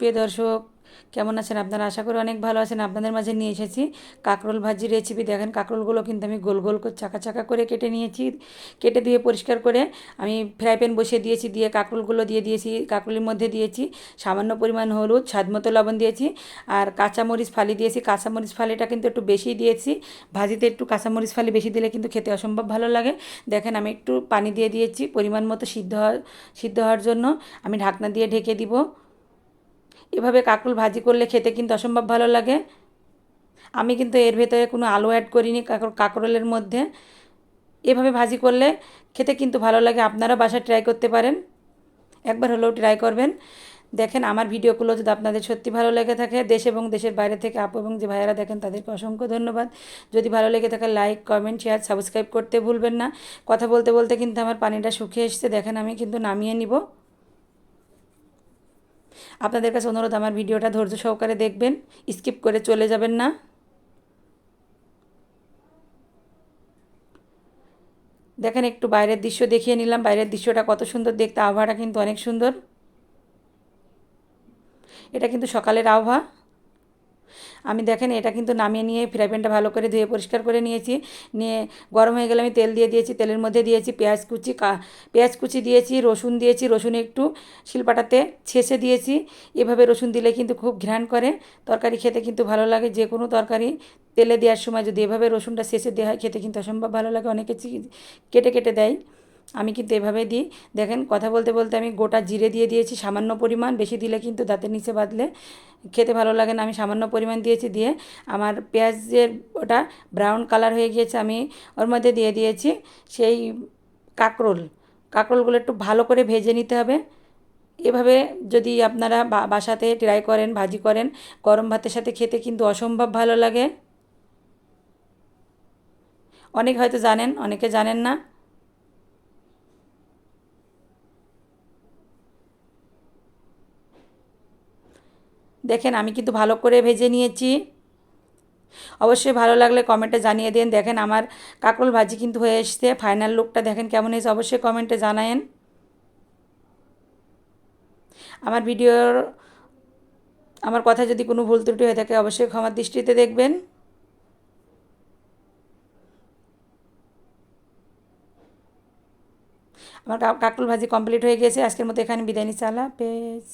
প্রিয় দর্শক, কেমন আছেন আপনারা? আশা করি অনেক ভালো আছেন। আপনাদের মাঝে নিয়ে এসেছি কাঁকরোল ভাজির রেসিপি। দেখেন কাঁকরোলগুলো কিন্তু আমি গোল গোল করে চাকা চাকা করে কেটে নিয়েছি। কেটে ধুয়ে পরিষ্কার করে আমি ফ্রাই প্যান বসিয়ে দিয়েছি, দিয়ে কাঁকরোলগুলো দিয়ে দিয়েছি। কাঁকরোলের মধ্যে দিয়েছি সামান্য পরিমাণ হলুদ, স্বাদমতো লবণ দিয়েছি, আর কাঁচামরিচ ফালি দিয়েছি। কাঁচামরিচ ফালিটা কিন্তু একটু বেশি দিয়েছি। ভাজিতে একটু কাঁচামরিচ ফালি বেশি দিলে কিন্তু খেতে অসম্ভব ভালো লাগে। দেখেন আমি একটু পানি দিয়ে দিয়েছি পরিমাণ মতো সিদ্ধ হওয়ার জন্য। আমি ঢাকনা দিয়ে ঢেকে দিব। এভাবে কাঁকরোল ভাজি করলে খেতে কিন্তু অসম্ভব ভালো লাগে। আমি কিন্তু এর ভেতরে কোনো আলু অ্যাড করিনি কাঁকরোলের মধ্যে। এভাবে ভাজি করলে খেতে কিন্তু ভালো লাগে। আপনারা বাসায় ট্রাই করতে পারেন, একবার হলেও ট্রাই করবেন। দেখেন আমার ভিডিওগুলো যদি আপনাদের সত্যি ভালো লেগে থাকে, দেশ এবং দেশের বাইরে থেকে আপু এবং যে ভাইয়েরা দেখেন তাদেরকে অসংখ্য ধন্যবাদ। যদি ভালো লেগে থাকে লাইক, কমেন্ট, শেয়ার, সাবস্ক্রাইব করতে ভুলবেন না। কথা বলতে বলতে কিন্তু আমার পানিটা শুকিয়ে এসেছে। দেখেন আমি কিন্তু নামিয়ে নিব। আপনাদের কাছে অনুরোধ, আমার ভিডিওটা ধৈর্য সহকারে দেখবেন, স্কিপ করে চলে যাবেন না। দেখেন একটু বাইরের দৃশ্য দেখিয়ে নিলাম। বাইরের দৃশ্যটা কত সুন্দর দেখতে, আবহাওয়াটা কিন্তু অনেক সুন্দর। এটা কিন্তু সকালের আবহাওয়া। আমি দেখেন এটা কিন্তু নামিয়ে নিয়ে ফ্রাই প্যানটা ভালো করে ধুয়ে পরিষ্কার করে নিয়েছি। নিয়ে গরম হয়ে গেলে আমি তেল দিয়ে দিয়েছি। তেলের মধ্যে দিয়েছি পেঁয়াজ কুচি দিয়েছি, রসুন দিয়েছি। রসুন একটু শিলপাটাতে ছেঁচে দিয়েছি। এভাবে রসুন দিলে কিন্তু খুব ঘ্রাণ করে, তরকারি খেতে কিন্তু ভালো লাগে। যে কোনো তরকারি তেলে দেওয়ার সময় যদি এভাবে রসুনটা ছেঁচে দেওয়া হয় খেতে কিন্তু অসম্ভব ভালো লাগে। অনেকে কেটে কেটে দেয়, আমি কিন্তু এভাবে দিই। দেখেন কথা বলতে বলতে আমি গোটা জিরে দিয়ে দিয়েছি সামান্য পরিমাণ। বেশি দিলে কিন্তু দাঁতের নিচে বাঁধলে খেতে ভালো লাগে না। আমি সামান্য পরিমাণ দিয়েছি। দিয়ে আমার পেঁয়াজের ওটা ব্রাউন কালার হয়ে গিয়েছে, আমি ওর মধ্যে দিয়ে দিয়েছি সেই কাঁকরোলগুলো একটু ভালো করে ভেজে নিতে হবে। এভাবে যদি আপনারা বাসাতে ট্রাই করেন, ভাজি করেন, গরম ভাতের সাথে খেতে কিন্তু অসম্ভব ভালো লাগে। অনেক হয়তো জানেন, অনেকে জানেন না। দেখেন আমি কিন্তু ভালো করে ভেজে নিয়েছি। অবশ্যই ভালো লাগলে কমেন্টে জানিয়ে দিন। দেখেন আমার কাঁকরোল ভাজি কিন্তু হয়ে এসছে। ফাইনাল লুকটা দেখেন কেমন হয়েছে, অবশ্যই কমেন্টে জানায়েন। আমার ভিডিওর আমার কথা যদি কোনো ভুল ত্রুটি হয়ে থাকে অবশ্যই ক্ষমার দৃষ্টিতে দেখবেন। আমার কাঁকরোল ভাজি কমপ্লিট হয়ে গিয়েছে। আজকের মতো এখানে বিদায় নিচ্ছি। আল্লাহ হাফেজ।